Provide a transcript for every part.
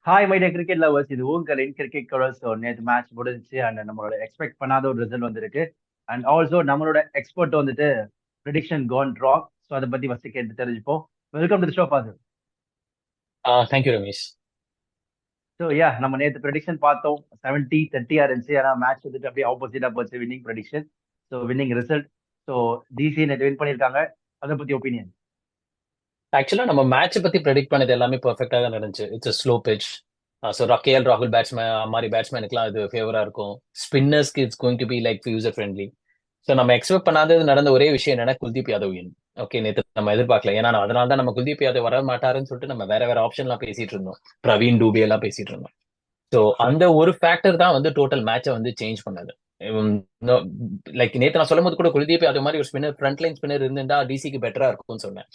Hi my day cricket lovers, இது உங்களின் cricket colours. நேற்று மேட்ச் முடிஞ்சுச்சு அண்ட் நம்மளோட எக்ஸ்பெக்ட் பண்ணாத ஒரு ரிசல்ட் வந்திருக்கு. அண்ட் ஆல்சோ நம்மளோட எக்ஸ்பர்ட் வந்துட்டு ப்ரிடிக்ஷன் கான் ராங். ஸோ அதை பத்தி ஃபர்ஸ்ட் கேட்டு தெரிஞ்சுப்போம். Welcome to show father. Thank you Ramesh. So நம்ம நேற்று ப்ரெடிக்ஷன் பார்த்தோம். 70-30 இருந்துச்சு. ஆனா மேட்ச் வந்துட்டு அப்படியே ஆப்போசிட்டா போச்சு. Winning prediction, so winning result. So DC நேற்று வின் பண்ணியிருக்காங்க. அதை பத்தி ஒப்பீனியன். ஆக்சுவலா நம்ம மேட்ச் பத்தி ப்ரெடிக்ட் பண்ணது எல்லாமே பெர்ஃபெக்டா தான் நடந்துச்சு. It's slow pitch. So KL ராகுல் பேட்ஸ்மேன் மாதிரி பேட்ஸ்மேனுக்குலாம் இது ஃபேவரா இருக்கும். ஸ்பின்னர்ஸ்க்கு it's going to be like user friendly. So நம்ம எக்ஸ்பெக்ட் பண்ணாதது நடந்த ஒரே விஷயம் என்னன்னா குல்தீப் யாதவ் வின். ஓகே, நேற்று நம்ம எதிர்பார்க்கல. ஏன்னா அதனால தான் நம்ம குல்தீப் யாதவ் வர மாட்டாருன்னு சொல்லிட்டு நம்ம வேற வேற ஆப்ஷன்லாம் பேசிட்டு இருந்தோம். பிரவீன் டூபே எல்லாம் பேசிட்டு இருந்தோம். ஸோ அந்த ஒரு ஃபேக்டர் தான் வந்து டோட்டல் மேட்சை வந்து சேஞ்ச் பண்ணது. லைக் நேற்று நான் சொல்லும் போது கூட குல்தீப் யாதவ் மாதிரி ஒரு ஸ்பின்னர், ஃப்ரண்ட் லைன் ஸ்பின்னர் இருந்திருந்தா டிசிக்கு பெட்டரா இருக்கும்னு சொன்னேன்.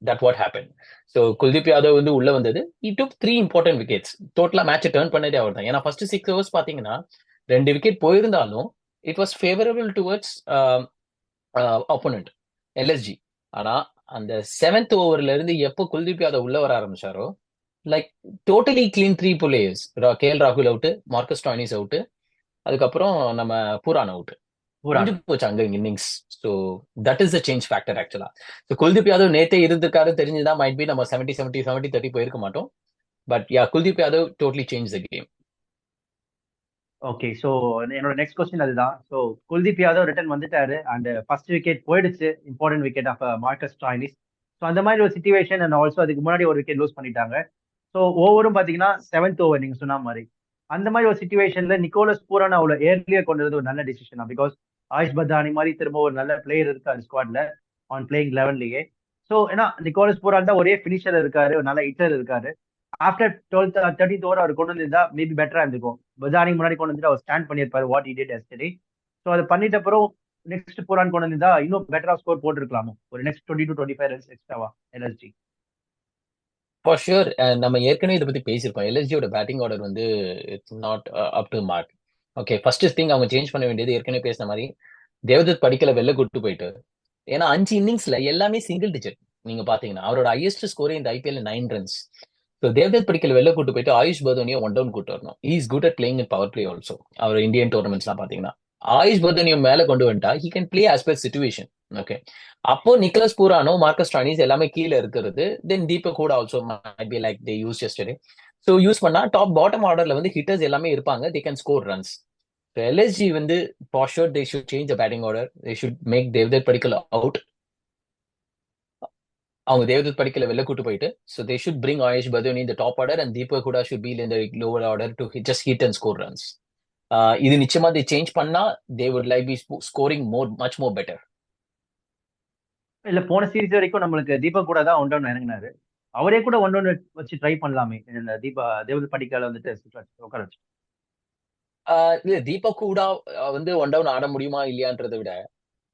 That what happen. So Kuldeep Yadav வந்து உள்ள வந்தது. இ டுக் 3 இம்பார்ட்டன்ட் விக்கெட்ஸ். டோட்டலா மேட்ச் டர்ன் பண்ணதே அவர் தான். ஏன்னா ஃபர்ஸ்ட் 6 ஓவர்ஸ் பாத்தீங்கன்னா 2 விக்கெட் போயிருந்தாலும் it was favourable towards opponent LSG. ஆனா அந்த 7th ஓவர்ல இருந்து எப்போ குல்தீப் யாதவ் உள்ள வர ஆரம்பிச்சாரோ, like totally clean 3 players. KL ராகுல் அவுட், மார்க்கஸ் டாய்னிஸ் அவுட், அதுக்கப்புறம் நம்ம பூரான் அவுட். முடிஞ்சு பூரான். போச்சு அங்க innings. So that is the change factor ஆக்சுவலா. ஸோ குல்தீப் யாதவ் நேத்தே இருந்திருக்காரு தெரிஞ்சுதான் மைட் பி நம்ம 70-70 போயிருக்க மாட்டோம். But yeah, Kuldeep Yadav totally change the game. Okay, so என்னோட நெக்ஸ்ட் கொஸ்டின் அதுதான். ஸோ குல்தீப் யாதவ் ரிட்டர்ன் வந்துட்டாரு அண்ட் ஃபர்ஸ்ட் விக்கெட் போயிடுச்சு. Important wicket of Marcus Stoinis. So அந்த மாதிரி ஒரு சுச்சுவேஷன் அண்ட் ஆல்சோ அதுக்கு முன்னாடி ஒரு விக்கெட் லூஸ் பண்ணிட்டாங்க. ஸோ ஓவரும் பார்த்தீங்கன்னா 7th ஓவர் நீங்க சொன்ன மாதிரி. அந்த மாதிரி ஒரு சுச்சுவேஷன்ல நிக்கோலஸ் பூரான் அவ்வளோ ஏர்லியா கொண்டு வரது ஒரு நல்ல டிசிஷன் தான். பிகாஸ் ஆயுஷ் பத்தானி மாதிரி திரும்ப ஒரு நல்ல பிளேயர் இருக்காரு ஸ்குவாட்ல, ஆன் பிளேயிங் லெவன்லயே. ஸோ ஏன்னா நிக்கோலஸ் பூரான் தான் ஒரே பினிஷர் இருக்காரு, ஒரு நல்ல ஹிட்டர் இருக்காரு. ஆஃப்டர் 13th ஓவர் அவர் கொண்டு வந்திருந்தா மேபி பெட்டரா இருந்திருக்கும். பஜானிக்கு முன்னாடி கொண்டு வந்துட்டு அவர் ஸ்டாண்ட் பண்ணியிருப்பாரு what he did yesterday. So அதை பண்ணிட்ட அப்புறம் நெக்ஸ்ட் போரான் கொண்டு வந்திருந்தா இன்னும் பெட்டரா ஸ்கோர் போட்டிருக்கலாமோ, ஒரு நெக்ஸ்ட் 20-25 ரன்ஸ் எக்ஸ்ட்ராவா எல்எஸ்ஜி. For sure. நம்ம ஏற்கனவே இதை பத்தி பேசியிருப்போம். எல்எஸ்ஜியோட பேட்டிங் ஆர்டர் வந்து it's not up to mark. Okay, first thing அவங்க சேஞ்ச் பண்ண வேண்டியது ஏற்கனவே பேசின மாதிரி தேவதத் படிக்கல வெளில கூட்டு போயிட்டு. ஏன்னா 5 இன்னிங்ஸ்ல எல்லாமே சிங்கிள் டிஜிட். நீங்க பாத்தீங்கன்னா அவரோட ஹையஸ்ட் ஸ்கோரே இந்த IPL 9 runs. So Devdutt Padikkal வெளில கூட்டு போயிட்டு ஆயுஷ் பர்தோனியை ஒன் டவுன் கூட்டு வரணும். Is good at playing in power play also. அவர் இந்தியன் டோர்னமெண்ட்ஸ்லாம் பாத்தீங்கன்னா ஆயுஷ் பர்தோனியை மேல கொண்டு வந்துட்டா he can play as per situation. Okay, அப்போ நிக்கலஸ் பூரானோ, மார்க்கஸ் டானிஸ் எல்லாமே கீழே இருக்கிறது. தென் தீபக் கூட also might be like they use yesterday. So use பண்ணா டாப் பாட்டம் ஆர்டர்ல வந்து ஹிட்டர்ஸ் எல்லாமே இருப்பாங்க. They can score runs. LSG வந்து for sure they should change the batting order. They should make Devdutt Padikkal out. அவங்க தேவதத் படிக்கல வெளில கூட்டு போயிட்டு, so they should bring Ayush Badoni இந்த top order and Deepak Hooda should be இந்த lower order to just hit and score runs. இது நிச்சயமா they change பண்ணா they would like be scoring much more better. இல்ல, போன சீரிஸ் வரைக்கும் நம்மளுக்கு தீபக் கூட தான் ஒன் டவுன் இறங்கினாரு. அவரே கூட ஒன் டவுன் வச்சு ட்ரை பண்ணலாமே, இந்த தேவதத் படிக்கால வந்துட்டு உட்கார வச்சு. இல்ல, தீபக் ஹூடா வந்து ஒன் டவுன் ஆட முடியுமா இல்லையான்றதை விட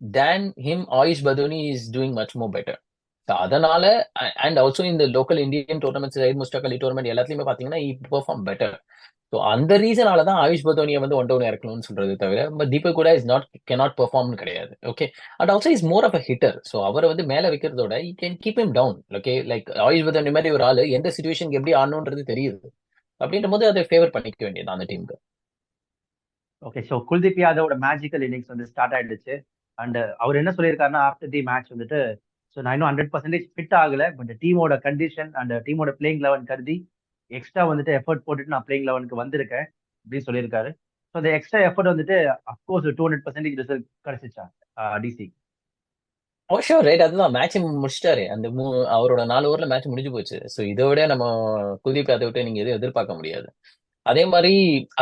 than him Ayush Badoni is doing much more better. அதனால அண்ட் ஆல்சோ இந்த local Indian tournaments, Syed Mushtaq Ali tournament எல்லாத்துலயுமே பாத்தீங்கன்னா பெர்ஃபார்ம் பெட்டர். ஸோ அந்த ரீசனால தான் ஆயுஷ் பதோனியை வந்து ஒன் டவுன் இறக்கணும்னு சொல்றது தவிர தீபக் கூட இஸ் நாட் கேனாட் பெர்ஃபார்ம்னு கிடையாது. Okay, and also is more of a hitter. So அவரை வந்து மேல வைக்கிறதோட you can keep him down. Okay, like Ayush Badoni மாதிரி ஒரு ஆளு எந்த சுச்சுவேஷனுக்கு எப்படி ஆடணுன்றது தெரியுது. அப்படின்ற போது அதை ஃபேவர் பண்ணிக்க வேண்டியது அந்த டீமுக்கு. ஓகே, ஸோ குல்தீப் யாதவோட மேஜிக்கல் இன்னிங்ஸ் வந்து ஸ்டார்ட் ஆயிடுச்சு. அண்ட் அவர் என்ன சொல்லியிருக்காருன்னா ஆஃப்டர் தி மேட்ச் வந்துட்டு, ஸோ நான் இன்னும் 100% ஃபிட் ஆகல, பட் டீமோட கண்டிஷன் அண்ட் டீமோட பிளேயிங் லெவன் கருதி எக்ஸ்ட்ரா வந்துட்டு எஃபர்ட் போட்டுட்டு நான் பிளேயிங் லெவனுக்கு வந்திருக்கேன் அப்படின்னு சொல்லியிருக்காரு. ஸோ அந்த எக்ஸ்ட்ரா எஃபர்ட் வந்துட்டு அப்கோர்ஸ் 200% ரிசல்ட் கிடைச்சிச்சா டிசி. Oh sure right. அதுதான் மேட்ச் முடிச்சிட்டாரு. அந்த அவரோட 4 ஓவர்ல மேட்ச் முடிஞ்சு போச்சு. ஸோ இதை விட நம்ம குல்தீப் யாதவ் விட்டு நீங்க எதுவும் எதிர்பார்க்க முடியாது. அதே மாதிரி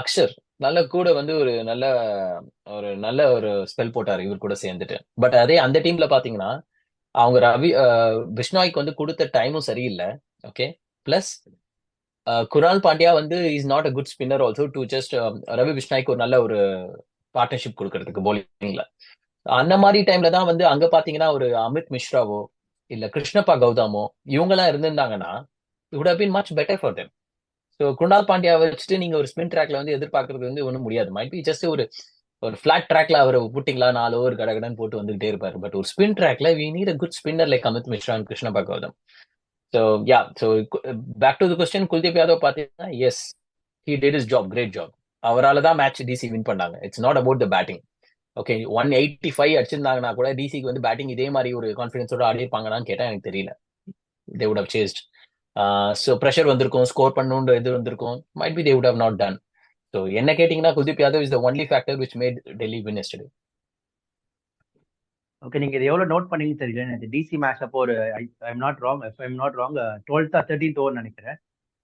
அக்ஷர் நல்ல கூட வந்து ஒரு நல்ல ஸ்பெல் போட்டாரு இவர் கூட சேர்ந்துட்டு. பட் அதே அந்த டீம்ல பாத்தீங்கன்னா அவங்க பிஷ்னாய்க்கு வந்து கொடுத்த டைமும் சரியில்லை. ஓகே, பிளஸ் குரால் பாண்டியா வந்து is not a good spinner also to just Ravi பிஷ்னாய்க்கு ஒரு நல்ல ஒரு பார்ட்னர்ஷிப் கொடுக்கறதுக்கு bowling-ல. அந்த மாதிரி டைம்ல தான் வந்து அங்க பாத்தீங்கன்னா ஒரு அமித் மிஸ்ராவோ இல்ல கிருஷ்ணப்பா கௌதமோ இவங்கெல்லாம் இருந்திருந்தாங்கன்னா it would have been much better for them. So Kunal Pandya வச்சுட்டு நீங்க ஒரு ஸ்பின் ட்ராக்ல வந்து எதிர்பார்க்கறது வந்து ஒன்றும் முடியாது. மைட் பி ஜஸ்ட் ஒரு ஒரு ஃபிளாட் ட்ராக்ல அவர் புட்டிங்களா 4 ஓவர் கடகடன் போட்டு வந்துகிட்டே இருப்பாரு. பட் ஒரு ஸ்பின் ட்ராக்ல we need a good spinner like Amit Mishra and Krishna பகவதம். So yeah so back to the question, Kuldeep Yadav பார்த்தீங்கன்னா yes, he did his job, great job. அவரால் தான் மேட்ச் டிசி வின் பண்ணாங்க. It's not about the batting. Okay, 185 அடிச்சிருந்தாங்கன்னா கூட டிசிக்கு வந்து பேட்டிங் இதே மாதிரி ஒரு கான்ஃபிடன்ஸோட ஆடி இருப்பாங்கன்னு கேட்டா எனக்கு தெரியல. They would have chased. So pressure வந்திருக்கும், ஸ்கோர் பண்ணணுன்ற இது வந்திருக்கும். Might be they would have not done. So என்ன கேட்டிங்கன்னா Kuldeep Yadav is the only factor which made Delhi win yesterday. Okay, நீங்க இதை எவ்வளவு நோட் பண்ணீங்கன்னு தெரியல. எனக்கு டிசி மேட்ச் அப்போ ஒரு I'm not wrong, if I'm not wrong 12th or 13th over நினைக்கிறேன்.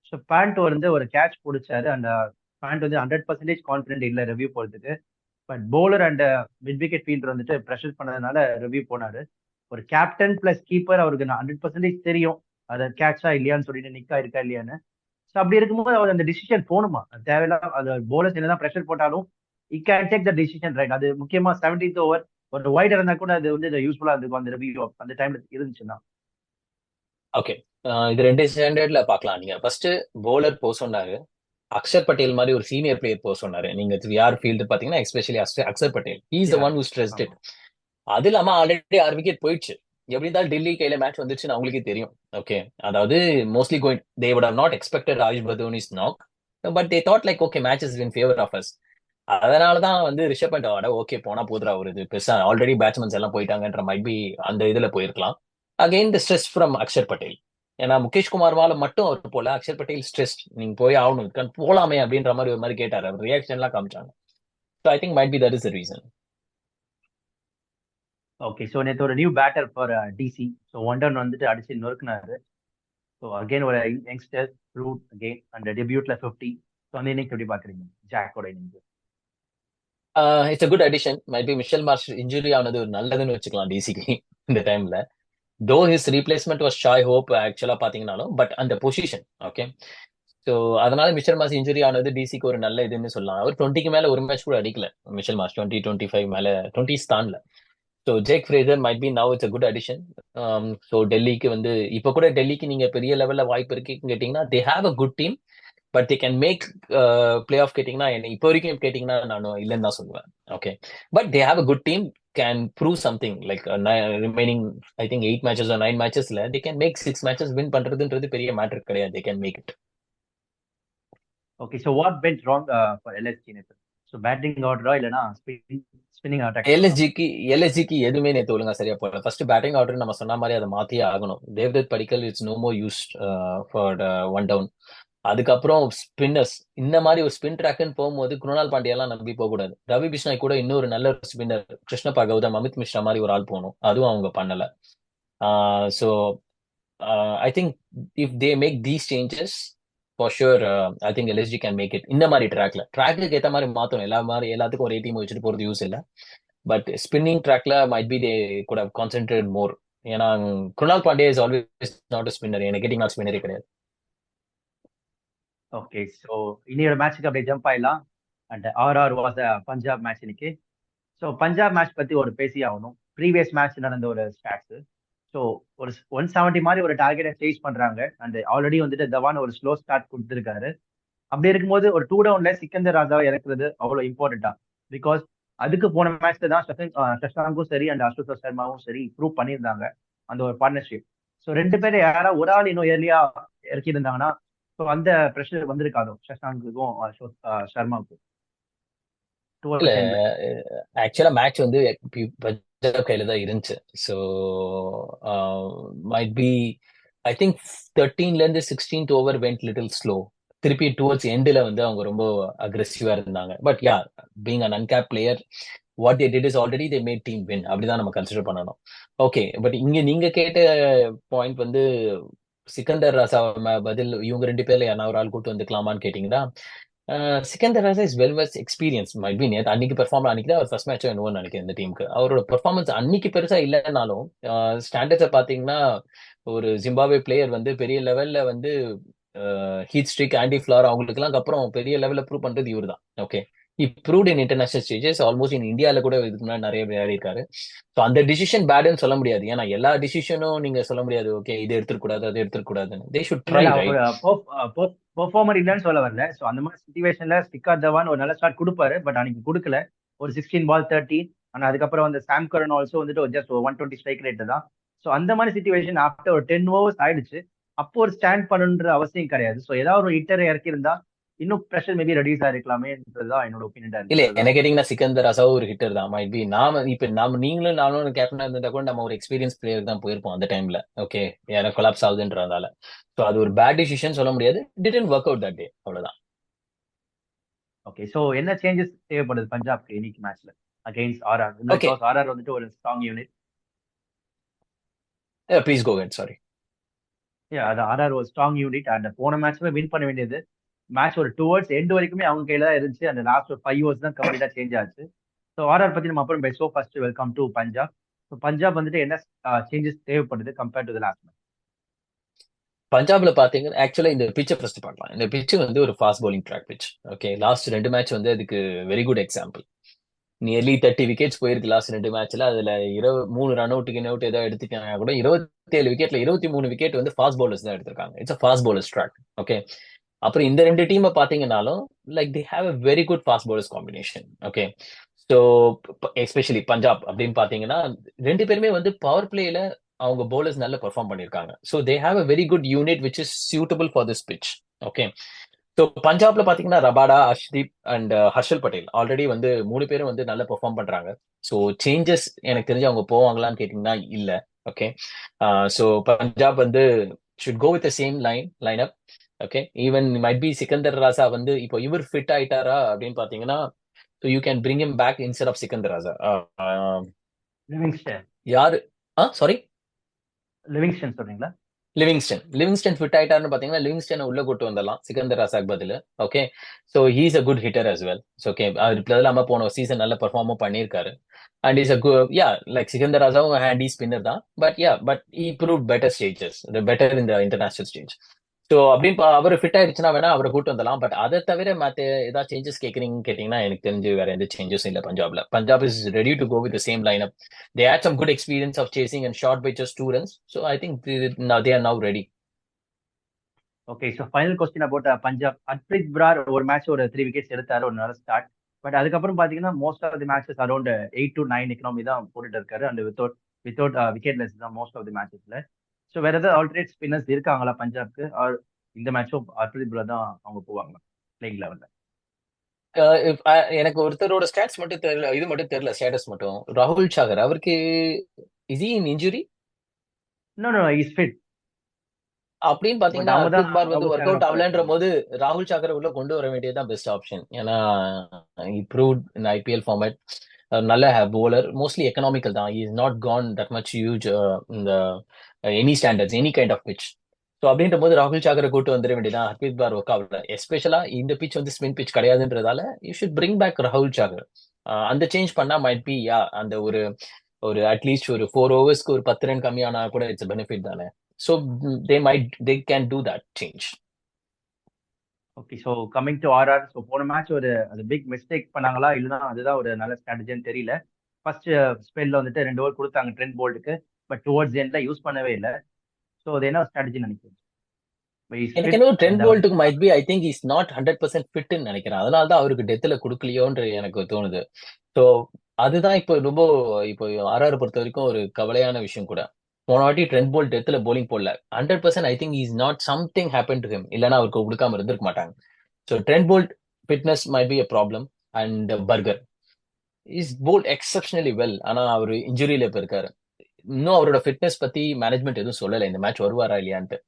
ஸோ பேண்ட் வந்து ஒரு கேட்ச் பிடிச்சாரு. அந்த பேண்ட் வந்து 100% கான்ஃபிடென்ட் இல்லை ரிவ்யூ போறதுக்கு. But bowler and mid wicket fielder வந்துட்டு ப்ரெஷர் பண்ணதுனால ரிவ்யூ போனாரு. ஒரு கேப்டன் பிளஸ் கீப்பர், அவருக்கு 100% தெரியும் அது கேட்சா இல்லையான்னு சொல்லிட்டு, நிக்கா இருக்கா இல்லையான்னு. ஸோ அப்படி இருக்கும்போது அவர் அந்த டிசிஷன் போகணுமா? தேவையில்லாம அந்த பவுலர்ஸ் என்னதான் ப்ரெஷர் போட்டாலும் he can take the decision, right? அது முக்கியமா 17th ஓவர் ஒரு வைட் இருந்தா கூட அது வந்து யூஸ்ஃபுல்லா இருந்திருக்கும் அந்த ரிவ்யூ அந்த டைம்ல இருந்துச்சுன்னா. ஓகே, இது ரெண்டு ஸ்டாண்டர்ட்ல பார்க்கலாம். நீங்க ஃபர்ஸ்ட் பவுலர் போக சொன்னாரு, அக்ஷர் பட்டேல் மாதிரி ஒரு சீனியர் பிளேயர் போக சொன்னாரு. நீங்க யார் ஃபீல்டு பாத்தீங்கன்னா especially Axar Patel, he is the one who stressed it. அது இல்லாம ஆல்ரெடி 6 விக்கெட் போயிடுச்சு. எப்படி இருந்தாலும் டெல்லி கையில மேட்ச் வந்துச்சுன்னு அவங்களுக்கே தெரியும். ஓகே, அதாவது mostly going they would have not expected Raj Badoni's knock, but they thought like okay match is in favour of us. அதனாலதான் வந்து ரிஷப் பண்ட் ஆட ஓகே போனா போதுரா, ஒரு இது பெருசா ஆல்ரெடி பேட்ஸ்மேன்ஸ் எல்லாம் போயிட்டாங்கன்ற மைட் பி அந்த இதுல போயிருக்கலாம். Again the stress from Axar Patel. ஏன்னா முகேஷ் குமார்வால மட்டும் அவர் போல, அக்ஷர் பட்டேல் ஸ்ட்ரெஸ், நீங்க போய் ஆகணும் போலாமே அப்படின்ற மாதிரி ஒரு மாதிரி கேட்டாரு. அவர் ரியாக்ஷன் எல்லாம் காமிச்சாங்க. So I think might be that is the reason. Okay, so நேற்று ஒரு new batter for DC. So one down வந்துட்டு அடிச்சு நொறுக்குனாரு. ஸோ அகைன் ஒரு யங்ஸ்டர் ரூட் அகைன் அந்த டெபியூட்ல 50. ஸோ அந்த இன்னைக்கு எப்படி பாக்குறீங்க ஜாக்கோட இன்னைக்கு? It's a good addition. Might be Michelle Marsh injury ஆனது ஒரு நல்லதுன்னு வச்சுக்கலாம் டிசிக்கு இந்த டைம்ல. தோ his replacement was Shai Hope ஆக்சுவலா பாத்தீங்கன்னாலும், பட் அந்த பொசிஷன் ஓகே. ஸோ அதனால மிஷல் மார்ஷ் இன்ஜுரி ஆனது டிசிக்கு ஒரு நல்ல இதுன்னு சொல்லலாம். அவர் 20க்கு மேல ஒரு மேட்ச் கூட அடிக்கல மிஷல் மார்ஷ், 20-25 மேல 20 தாண்டல. So Jake Fraser might be now it's a good addition. ஸோ டெல்லிக்கு வந்து இப்ப கூட டெல்லிக்கு நீங்க பெரிய லெவல்ல வாய்ப்பு இருக்குன்னு கேட்டீங்கன்னா they have a good team, but they can make play off கேட்டீங்கன்னா, என்ன இப்போ வரைக்கும் கேட்டீங்கன்னா நான் இல்லைன்னு தான் சொல்லுவேன். Okay, but they have a good team, can prove something like remaining I think 8 matches 9 மேட்சஸ்ல they can make 6 matches win பண்றதுன்றது பெரிய மேட்டர் கிடையாது. They can make it. Okay, so what went wrong for LSG நேற்று? So batting ஆர்டரா இல்லைன்னா spinning attack பண்ணலாம்? எல்எஸ்ஜிக்கு எதுவுமே நேற்று ஒழுங்கா சரியா போகல. ஃபர்ஸ்ட் பேட்டிங் ஆர்டர் நம்ம சொன்ன மாதிரி அதை மாத்தியே ஆகணும். Devdutt Padikkal it's no more use for one down. அதுக்கப்புறம் ஸ்பின்னர்ஸ் இந்த மாதிரி ஒரு ஸ்பின் ட்ராக்னு போகும்போது குருணால் பாண்டியெல்லாம் நம்பி போக கூடாது. ரவி பிஷ்னாய் கூட இன்னொரு நல்ல ஸ்பின்னர் கிருஷ்ணப்பா கௌதம், அமித் மிஸ்ரா மாதிரி ஒரு ஆள் போகணும். அதுவும் அவங்க பண்ணல. So I think if they make these changes for sure I think LSG can make it. இந்த மாதிரி ட்ராக்கு ஏற்ற மாதிரி மாற்றணும். எல்லாத்துக்கும் ஒரே டீம் வச்சுட்டு போறது யூஸ் இல்லை. பட் ஸ்பின்னிங் ட்ராக்ல might be they good have concentrate more. ஏன்னா Krunal Pandya is always not spinner. எனக்கு கேட்டிங் ஸ்பின்னரே கிடையாது. ஓகே, ஸோ இன்னையோட மேட்ச்சுக்கு அப்படியே ஜம்ப் ஆயிடலாம். And RR was Punjab match இன்னைக்கு. ஸோ பஞ்சாப் மேட்ச் பத்தி ஒரு பேசி ஆகணும். ப்ரீவியஸ் மேட்ச் நடந்த ஒரு ஸ்டாட்ஸ். ஸோ ஒரு 170 மாதிரி ஒரு டார்கெட்டை சேஸ் பண்றாங்க. அண்ட் ஆல்ரெடி வந்துட்டு தவான் ஒரு ஸ்லோ ஸ்டார்ட் கொடுத்துருக்காரு. அப்படி இருக்கும்போது ஒரு 2 டவுன்ல சிக்கந்தர் ராஜாவை இறக்குறது அவ்வளவு இம்பார்ட்டண்டா? பிகாஸ் அதுக்கு போன மேட்ச்ல தான் சஷாங்கும் சரி அண்ட் அசுதோஷ் சர்மாவும் சரி ப்ரூவ் பண்ணியிருந்தாங்க அந்த ஒரு பார்ட்னர்ஷிப். ஸோ 2 பேரும் யாரா ஒரு ஆள் இன்னும் ஏர்லியா இறக்கி இருந்தாங்கன்னா ஸோ அந்த ப்ரெஷர் வந்திருக்காதோ சஷாங்குக்கும் சர்மாவுக்கும் இல்ல, டுவர்ட்ஸ் எண்ட்ல? ஆக்சுவலா மேட்ச் வந்து பஞ்சாப் கையில தான் இருந்துச்சு. So might be I think 13ல இருந்து 16th over went little slow. திருப்பி டுவர்ட்ஸ் எண்டில் வந்து அவங்க ரொம்ப அக்ரெசிவா இருந்தாங்க. But yeah, being un uncapped player, what they did is already they made team win. அப்படிதான் நம்ம கன்சிடர் பண்ணணும். ஓகே, பட் இங்க நீங்க கேட்ட பாயிண்ட் வந்து சிக்கந்தர் ராசா பதில் இவங்க 2 பேர்ல யாரா ஒரு ஆள் கூட்டு வந்துக்கலாமான்னு கேட்டீங்கன்னா, Sikandar Raza is well was experience. Might be நேற்று அன்னைக்கு பெர்ஃபார்ம் அன்னைக்கு தான் அவர் ஃபர்ஸ்ட் மேட்ச் என்னவோன்னு நினைக்கிறேன் இந்த டீமுக்கு. அவரோட பெர்ஃபார்மன்ஸ் அன்னைக்கு பெருசா இல்லைன்னாலும் ஸ்டாண்டர்ட்ஸை பார்த்தீங்கன்னா ஒரு ஜிம்பாப்வே பிளேயர் வந்து பெரிய லெவல்ல வந்து ஹீட் ஸ்ட்ரிக், ஆண்டி ஃபிளார் அவங்களுக்குலாம் அப்புறம் பெரிய லெவல்ல ப்ரூவ் பண்றது இவர் தான். Okay, proved in international stages, almost in இந்தியாவில் கூட இதுக்கு முன்னாடி நிறைய விளையாடி இருக்காரு. ஸோ அந்த டிசிஷன் பேடுன்னு சொல்ல முடியாது. ஏன்னா எல்லா டிசிஷனும் நீங்க சொல்ல முடியாது. ஓகே, இது எடுத்துக்கூடாது அது எடுத்துக்கூடாதுன்னு. தே ஷுட் இல்ல ட்ரை இல்ல, ரைட். அவர் பெர்ஃபார்மர் இல்லைன்னு சொல்ல வரல. ஸோ அந்த மாதிரி சுச்சுவேஷன்ல ஸ்டிக்கர் தவான் ஒரு நல்ல ஸ்டார்ட் கொடுப்பாரு. பட் அன்னைக்கு கொடுக்கல. ஒரு 16 பால் 30. ஆனா அதுக்கப்புறம் வந்து சாம் கரன் ஆல்சோ வந்துட்டு ஜஸ்ட் 120 ஸ்ட்ரைக் ரேட் தான். ஸோ அந்த மாதிரி சுச்சுவேஷன் ஆஃப்டர் ஒரு 10 ஓவர்ஸ் ஆயிடுச்சு. அப்போ ஒரு ஸ்டாண்ட் பண்ணணுன்ற அவசியம் கிடையாது. ஸோ ஏதாவது ஒரு ஹிட்டரை இறக்கியிருந்தா இன்னும் ப்ரெஷர் மேபி ரெடியூஸ் ஆயிருக்கலாமேன்றதுதான் என்னோட ஒப்பீனியன் இல்ல இருந்துச்சு. என்ன அதுதான் கேட்டீங்கன்னா சிக்கந்தர் ரசாவும் ஒரு ஹிட்டர் தான் மைட் பி. நாம இப்ப நாம நீங்களும் நானும் கேப்டனா இருந்திருந்தா கூட நம்ம ஒரு எக்ஸ்பீரியன்ஸ் பிளேயர் தான் போயிருப்போம் அந்த டைம்ல. ஓகே, எனக்கு கொலாப்ஸ் ஆகுதுன்றதால. ஸோ அது ஒரு பேட் டிசிஷன் சொல்ல முடியாது. Didn't work out that day, அவ்வளவுதான். ஓகே. ஸோ என்ன சேஞ்சஸ் தேவைப்படுது பஞ்சாப்க்கு இன்னைக்கு மேட்ச்ல against RR? Okay, because RR வந்துட்டு ஒரு strong unit. Please go ahead, sorry. அது ஆர்ஆர் ஒரு ஸ்ட்ராங் யூனிட் அண்ட் போன மேட்ச்ல வின் பண்ண வேண்டியது. மேட்ச் ஒரு டுவர்ட்ஸ் எண்ட் வரைக்குமே அவங்க கையில தான் இருந்துச்சு. அந்த லாஸ்ட் ஒரு 5 ஓவர்ஸ் தான் கம்ப்ளீட்டா சேஞ்ச் ஆச்சு. ஸோ ஆர்ஆர் பத்தி நம்ம அப்புறம் பேசுவோம். First welcome to Punjab. So Punjab வந்துட்டு என்ன சேஞ்சஸ் தேவைப்படுது கம்பேர்ட் டு லாஸ்ட் மேட்ச்? பஞ்சாப்ல பாத்தீங்கன்னா ஆக்சுவலா இந்த பிச்சை ஃபர்ஸ்ட் பார்க்கலாம். இந்த பிச்சு வந்து ஒரு fast bowling track pitch. Okay, last 2 match வந்து அதுக்கு very good example. Nearly 30 wickets போயிருக்கு லாஸ்ட் 2 மேட்ச்ல. அதுல 3 ரன் அவுட் ஏதோ எடுத்துக்காங்க கூட 27 விக்கெட்ல 23 விக்கெட் வந்து ஃபாஸ்ட் பவுலர்ஸ் தான் எடுத்திருக்காங்க. It's a fast bowlers track. Okay, அப்புறம் இந்த 2 டீமை பாத்தீங்கன்னாலும் like they have a very good fast bowlers combination. Okay, so especially Punjab அப்படின்னு பாத்தீங்கன்னா 2 பேருமே வந்து பவர் பிளேல அவங்க bowlers நல்ல பெர்ஃபார்ம் பண்ணிருக்காங்க. So they have a very good unit which is suitable for this pitch. Okay, so பஞ்சாப்ல பாத்தீங்கன்னா Rabada, Arshdeep and Harshal Patel already வந்து 3 பேரும் வந்து நல்லா பெர்ஃபார்ம் பண்றாங்க. ஸோ சேஞ்சஸ் எனக்கு தெரிஞ்சு அவங்க போவாங்களான்னு கேட்டீங்கன்னா இல்ல. ஓகே, ஸோ பஞ்சாப் வந்து should go with same line up. Okay, even might be Sikandar Raza வந்து இப்போ இவர் ஃபிட் ஆயிட்டாரா அப்படின்னு பாத்தீங்கன்னா, so you can bring him back instead of Sikandar Raza. Livingstone. யாரு? சாரி, லிவிங்ஸ்டன் சொல்றீங்களா? லிவிங்ஸ்டன் ஃபிட் ஆயிட்டாருன்னு பாத்தீங்கன்னா லிவிங்ஸ்டன் உள்ள கூட்டு வந்துடலாம் சிக்கந்தர் ராசாக் பதில். Okay, so he's a good hitter as well. Okay, அது இல்லாம போன சீசன் நல்ல பெர்ஃபார்மும் பண்ணியிருக்காரு. And is a yeah like Sikandar ராசாவும் handy spinner தான். But E prove better stages, better இந்த இன்டர்நேஷனல் ஸ்டேஜ். ஸோ அப்படின்னு அவர் ஃபிட் ஆயிடுச்சுன்னா வேணா அவரை கூட்டு வந்துடலாம். பட் அதை தவிர மற்ற ஏதாவது சேஞ்சஸ் கேட்டீங்கன்னா எனக்கு தெரிஞ்சு வேற எந்த சேஞ்சஸும் இல்லை பஞ்சாப்ல. Punjab is ready to go with same line up. They had some good experience of chasing and shot by just 2 runs. So I think they are now ready. Okay. So final question about Punjab. Harpreet Brar ஒரு match ஒரு 3 wickets எடுத்தாரு, ஒரு நல்ல start. But அதுக்கப்புறம் பாத்தீங்கன்னா most of the matches around 8 to 9 economy தான் போட்டுட்டு இருக்காரு. அண்ட் வித்தவுட் விக்கெட்லெஸ் தான் மோஸ்ட் ஆஃப் தி மேட்சஸ்ல. ஸோ வேற ஏதாவது ஆல்டர்னேட் ஸ்பின்னர்ஸ் இருக்காங்களா பஞ்சாப்க்கு? ஆர் இந்த மேட்சும் ஹர்ப்ரீத் பிரார் தான் அவங்க போவாங்களா பிளேயிங் லெவல்ல? எனக்கு ஒருத்தரோட ஸ்டாட்ஸ் மட்டும் தெரியல, இது மட்டும் தெரியல ஸ்டேட்டஸ் மட்டும். ராகுல் சாகர் அவருக்கு is he in injury no no is fit. அப்படின்னு பட் பாத்தீங்கன்னா அவங்க தான் ஹர்ப்ரீத் பார் வந்து ராகுல் ஒர்க் சாகரை அவுட் ஃபாலோ ஆகலன்ற பண்ணணும். போது ராகுல் சாகரை உள்ள கொண்டு வர வேண்டியதுதான் பெஸ்ட் ஆப்ஷன். ஏன்னா இம்ப்ரூவ்ட் இன் ஐபிஎல் ஃபார்மேட், நல்ல போலர், மோஸ்ட்லி எக்கனாமிக்கல் தான். Is not can that much huge இந்த any standards any kind of pitch. So அப்படின்ற போது ராகுல் சாகரை கூட்டு வந்துட வேண்டியதான். ஹர்ப்ரீத் பார் ஒர்க் ஆகல. எஸ்பெஷலா இந்த பிச் வந்து ஸ்பின் பிச் கிடையாதுன்றதால யூ ஷுட் பிரிங் பேக் ராகுல் சாகர். அந்த சேஞ்ச் பண்ணா மைட் பி யா அந்த ஒரு ஒரு அட்லீஸ்ட் ஒரு 4 ஓவர்ஸ்க்கு ஒரு 10 ரன் கம்மியானா கூட இட்ஸ் பெனிஃபிட் தானே. So they can do that change. Okay. So coming to RR. So போன மேட்ச் ஒரு அது பிக் மிஸ்டேக் பண்ணாங்களா இல்லைன்னா அதுதான் ஒரு நல்ல ஸ்ட்ராட்டஜின்னு தெரியல. ஃபர்ஸ்ட் ஸ்பெல்ல வந்துட்டு 2 ஓவர் கொடுத்தாங்க ட்ரெண்ட் போல்ட்டுக்கு. பட் டுவர்ட்ஸ் எண்ட்ல யூஸ் பண்ணவே இல்லை. ஸோ அது என்ன ஸ்ட்ராட்டஜின்னு நினைக்கிறேன்? இஸ் எனக்கு ஃபிட் என்ன ட்ரெண்ட் அண்ட் போல்ட்டுக்கு might be I think is not 100% ஃபிட்னு நினைக்கிறேன். அதனால தான் அவருக்கு டெத்ல கொடுக்கலையோன்ற எனக்கு தோணுது. ஸோ அதுதான் இப்போ ரொம்ப இப்போ ஆர்ஆர் பொறுத்த வரைக்கும் ஒரு கவலையான விஷயம் கூட. போன வாட்டி ட்ரெண்ட் போல்ட் டெத்ல போலிங் போடல. 100% I think is not something happen to him. இல்லைன்னா அவருக்கு கொடுக்காம இருந்திருக்க மாட்டாங்க. So Trent Boult fitness might be a problem. And Burger is bowled exceptionally well. ஆனா அவர் இன்ஜுரியில இப்ப இருக்காரு. இன்னும் அவரோட ஃபிட்னஸ் பத்தி மேனேஜ்மெண்ட் எதுவும் சொல்லலை இந்த மேட்ச் வருவாரா இல்லையான்ட்டு.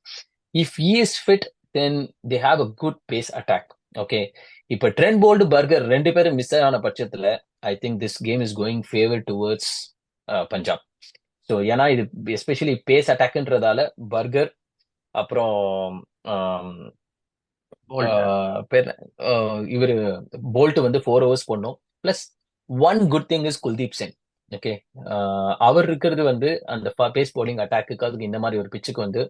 If he is fit then they have a good pace attack. Okay, இப்ப ட்ரெண்ட் போல்ட் பர்கர் 2 பேரும் மிஸ் ஆன பட்சத்துல I think this game is going favour towards Punjab. So ஏன்னா இது எஸ்பெஷலி பேஸ் அட்டாக்ன்றதால பர்கர் அப்புறம் போல்ட். பேர் இவர் போல்ட் வந்து 4 ஓவர்ஸ் போடணும். Plus one good thing is Kuldeep Sen. Okay, அவர் இருக்கிறது வந்து அந்த பேஸ் போலிங் அட்டாக்கு அதுக்கு இந்த மாதிரி ஒரு பிச்சுக்கு வந்து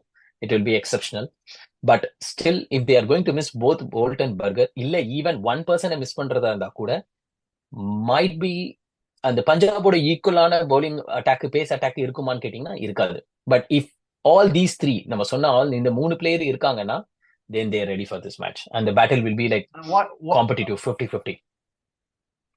it will be exceptional. But still, if they are going to miss both Bolt and Burger, இல்ல even one person மிஸ் பண்றதா இருந்தா கூட might be அந்த பஞ்சாபோட ஈக்குவலான பவுலிங் அட்டாக் பேஸ் அட்டாக் இருக்குமான்னு கேட்டீங்கன்னா இருக்காது. But if all these three நம்ம சொன்ன இந்த 3 பிளேயர் இருக்காங்கன்னா then they are ready for this match and the battle will be like What competitive 50-50.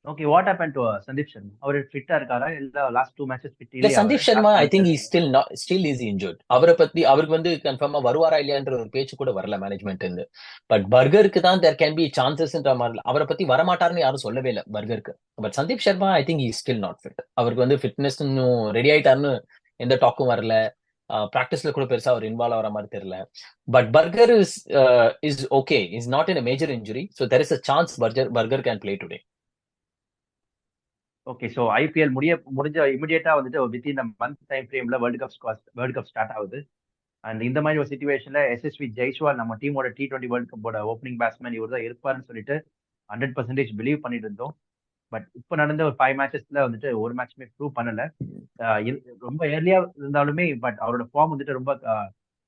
Okay, what happen to Sandeep Sharma? அவர் ஃபிட்டா இருக்காரா? இல்ல லாஸ்ட் 2 மேட்சஸ் ஃபிட் இல்ல இல்லையா அவரு? Sandeep Sharma last I think matches still is injured. அவரை பத்தி அவருக்கு வந்து கன்ஃபார்மா வருவாரா இல்லையான்ற ஒரு பேச்சு கூட வரல மேனேஜ்மெண்ட் இருந்து. பட் பர்கருக்கு தான் தேர் கேன் பி சான்சஸ்ன்ற மாதிரி அவரை பத்தி வரமாட்டாருன்னு யாரும் சொல்லவே இல்லை பர்கருக்கு. But Sandeep Sharma I think is still not fit. அவருக்கு வந்து ஃபிட்னஸ் இன்னும் ரெடி ஆயிட்டாருன்னு எந்த டாக்கும் வரல. பிராக்டிஸ்ல கூட பெருசா அவர் இன்வால்வ் ஆகிற மாதிரி தெரியல. But Burger is okay, is not in a major injury. So there is a chance Burger can play today. Okay, so IPL முடிஞ்ச இமிடியேட்டா வந்துட்டு வித்தின் த மந்த் டைம் ஃப்ரேம்ல வேர்ல்டு கப் ஸ்டார்ட் ஆகுது. அண்ட் இந்த மாதிரி ஒரு சுச்சுவேஷன்ல எஸ்எஸ்வி ஜெய்ஸ்வால் நம்ம டீமோட T20 வேர்ல்ட் கப்போட ஓப்பனிங் பேட்ஸ்மேன் இவர் தான் இருப்பாருன்னு சொல்லிட்டு 100% பிலீவ் பண்ணிட்டு இருந்தோம். பட் இப்போ நடந்த ஒரு 5 மேட்சஸ்ல வந்துட்டு ஒரு மேட்ச்மே ப்ரூவ் பண்ணல. ரொம்ப ஏர்லியா இருந்தாலுமே பட் அவரோட ஃபார்ம் வந்துட்டு ரொம்ப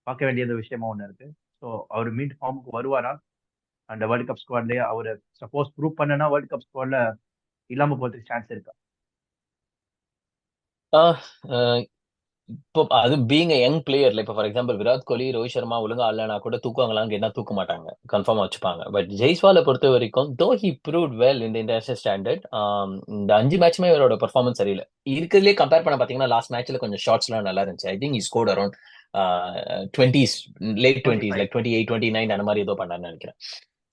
பார்க்க வேண்டியது விஷயமா ஒன்று இருக்கு. ஸோ அவர் மீண்டும் ஃபார்முக்கு வருவாரா? அந்த வேர்ல்டு கப் ஸ்குவாட்லயே அவர் சப்போஸ் ப்ரூவ் பண்ணனா வேர்ல்டு கப் ஸ்குவாட்ல இல்லாம போறதுக்கு சான்ஸ் இருக்கா? ஆஹ் அஹ் இப்போ அது பீங் யங் பிளேயர்ல இப்போ ஃபார் எக்ஸாம்பிள் விராட் கோலி ரோஹித் சர்மா ஒழுங்கா ஆடலனா கூட தூக்குவாங்களான்னு என்ன தூக்க மாட்டாங்க, கன்ஃபார்மா வச்சுப்பாங்க. பட் ஜெய்ஸ்வாலை பொறுத்த வரைக்கும் தோ ஹி ப்ரூவ்ட் வெல் இந்த இன்டர்நேஷனல் ஸ்டாண்டர்ட். இந்த 5 மேட்சுமே இவரோட பெர்ஃபார்மன்ஸ் சரியில்லை. இருக்கிறதுலே கம்பேர் பண்ண பாத்தீங்கன்னா லாஸ்ட் மேட்ச்ல கொஞ்சம் ஷார்ட்ஸ்லாம் நல்லா இருந்துச்சு. I think scored around 20s, late 20s 25. Like 28 29 அந்த மாதிரி ஏதோ பண்ணான்னு நினைக்கிறேன்.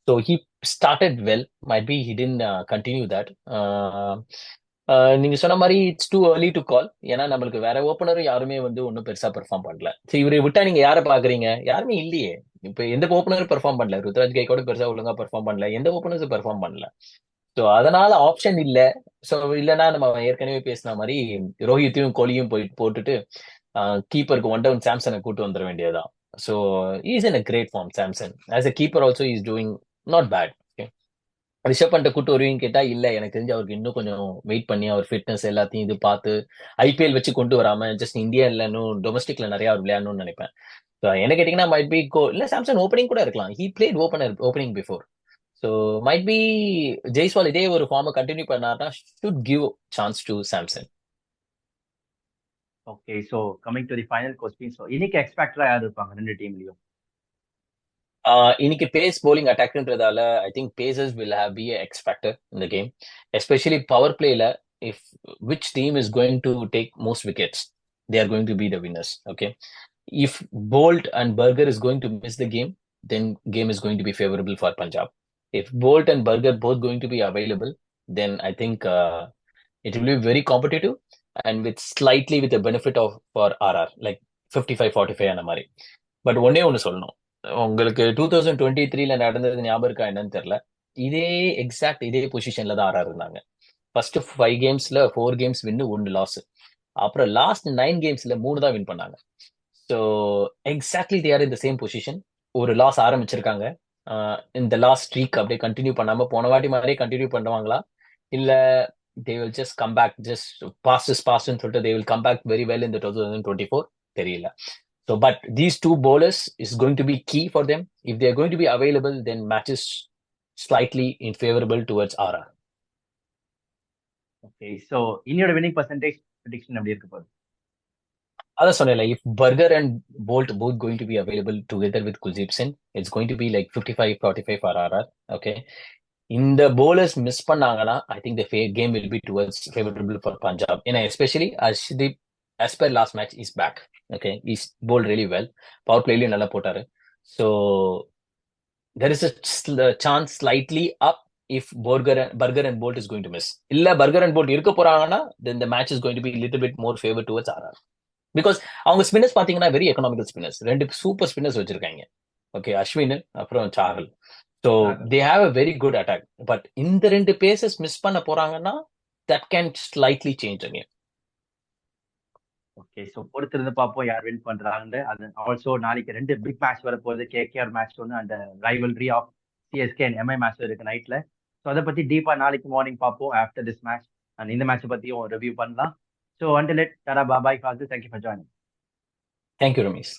So he started well, might be he didn't continue that. நீங்க சொன்ன மாதிரி it's too early to call. ஏன்னா நம்மளுக்கு வேற ஓப்பனரும் யாருமே வந்து ஒன்றும் பெருசா பெர்ஃபார்ம் பண்ணல. சரி, இவரை விட்டா நீங்க யாரை பாக்குறீங்க? யாருமே இல்லையே. இப்ப எந்த ஓப்பனரும் பெர்ஃபார்ம் பண்ணல. ருத்ராஜ் கைக்கோட பெருசா ஒழுங்கா பெர்ஃபார்ம் பண்ணல. எந்த ஓப்பனர்ஸும் பெர்ஃபார்ம் பண்ணல. ஸோ அதனால ஆப்ஷன் இல்ல. ஸோ இல்லைன்னா நம்ம ஏற்கனவே பேசின மாதிரி ரோஹித்தையும் கோலியும் போட்டுட்டு கீப்பருக்கு ஒன் டவுன் சாம்சனை கூட்டு வந்துட வேண்டியதுதான். So is in a great form Samson. As a keeper also is doing not bad. Rishabh பண்ணிட்டு கூட்டு வருவீங்கன்னு கேட்டா இல்ல, எனக்கு தெரிஞ்சு அவருக்கு இன்னும் கொஞ்சம் வெயிட் பண்ணி அவர் ஃபிட்னஸ் எல்லாத்தையும் இது பார்த்து ஐபிஎல் வச்சு கொண்டு வராம ஜஸ்ட் இந்தியால இன்னும் டொமஸ்டிக்ல நிறைய அவர் விளையாடணும்னு நினைப்பேன். So, என்ன கேட்டீங்கன்னா மைட் பி கோ இல்ல சாம்சன் ஓப்பனிங் கூட இருக்கலாம். He played opening before. So might be Jaiswal இதே ஒரு ஃபார்மை கண்டினியூ பண்ணாருன்னா should give chance to Samson. Okay, so coming to the final question. So இன்னைக்கு எக்ஸ்பெக்டரா யார் இருப்பாங்க ரெண்டு டீம்லயும்? இன்னைக்கு பேஸ் bowling அட்டாக்ன்றதால I think pacers will have be X factor இந்த கேம். எஸ்பெஷலி பவர் பிளேல if which team is going to take most wickets, they are going to be the winners. Okay, if Bolt and Berger is going to miss the game, then game is going to be favorable for Punjab. If Bolt and Berger both going to be available, then I think it will be very competitive and with slightly with the benefit of for RR like 55-45 அந்த மாதிரி. But ஒன்னே ஒன்று சொல்லணும், உங்களுக்கு 2023 நடந்தது ஞாபகம் இருக்கா என்னன்னு தெரியல. இதே பொசிஷன்ல தான் RR இருந்தாங்க. ஃபர்ஸ்ட் 5 கேம்ஸ்ல 4 கேம்ஸ் வின்னு 1 லாஸ். அப்புறம் லாஸ்ட் 9 கேம்ஸ்ல 3 தான் வின் பண்ணாங்க. So exactly they are in the same position. ஒரு லாஸ் ஆரம்பிச்சிருக்காங்க. இந்த லாஸ்ட் ஸ்ட்ரீக் அப்படியே கண்டினியூ பண்ணாம போன வாட்டி மாதிரியே கண்டினியூ பண்ணுவாங்களா, இல்ல they will just come back just பாஸ்ட்னு சொல்லிட்டு they will come back very well இந்த 2024 தெரியல. So but these two bowlers is going to be key for them. If they're going to be available then matches slightly in favourable towards RR. Okay, so இன்னியோட winning percentage prediction எப்படி இருக்க போகுது? அதான் சொன்னேன்ல, if Burger and Boult both going to be available together with Kuldeep Singh, it's going to be like 55-45 for RR. Okay, இந்த bowlers miss பண்ணாங்கன்னா I think the game will be towards favourable for Punjab. ஏன்னா எஸ்பெஷலி Arshdeep as per last match is back. Okay, he's bowled really well. Power பிளேலயும் நல்லா போட்டாரு. So there is a chance slightly up if Berger and Bolt is going to miss. இல்ல Berger and Bolt இருக்க போறாங்கன்னா then the match is going to be a little bit more favor towards RR. Because அவங்க spinners பாத்தீங்கன்னா very economical spinners, 2 super spinners வச்சிருக்காங்க. Okay, Ashwin அப்புறம் Chahal. So they have a very good attack. But இந்த 2 paces miss பண்ண போறாங்கன்னா that can slightly change again. Okay, so பொறுத்திருந்து பார்ப்போம் யார் வின் பண்றாங்கன்னு. அது ஆல்சோ நாளைக்கு 2 பிக் மேட்ச் வரப்போகுது. கேகேஆர் மேட்ச் ஒன்று and rivalry of CSK and MI match இருக்கு நைட்ல. ஸோ அதை பத்தி டீப்பா நாளைக்கு மார்னிங் பார்ப்போம் ஆஃப்டர் திஸ் மேட்ச். அண்ட் இந்த மேட்சை பத்தியும் ரிவ்யூ பண்ணலாம். So until it tata bye bye Fazil, thank you for joining. Thank you Ramesh.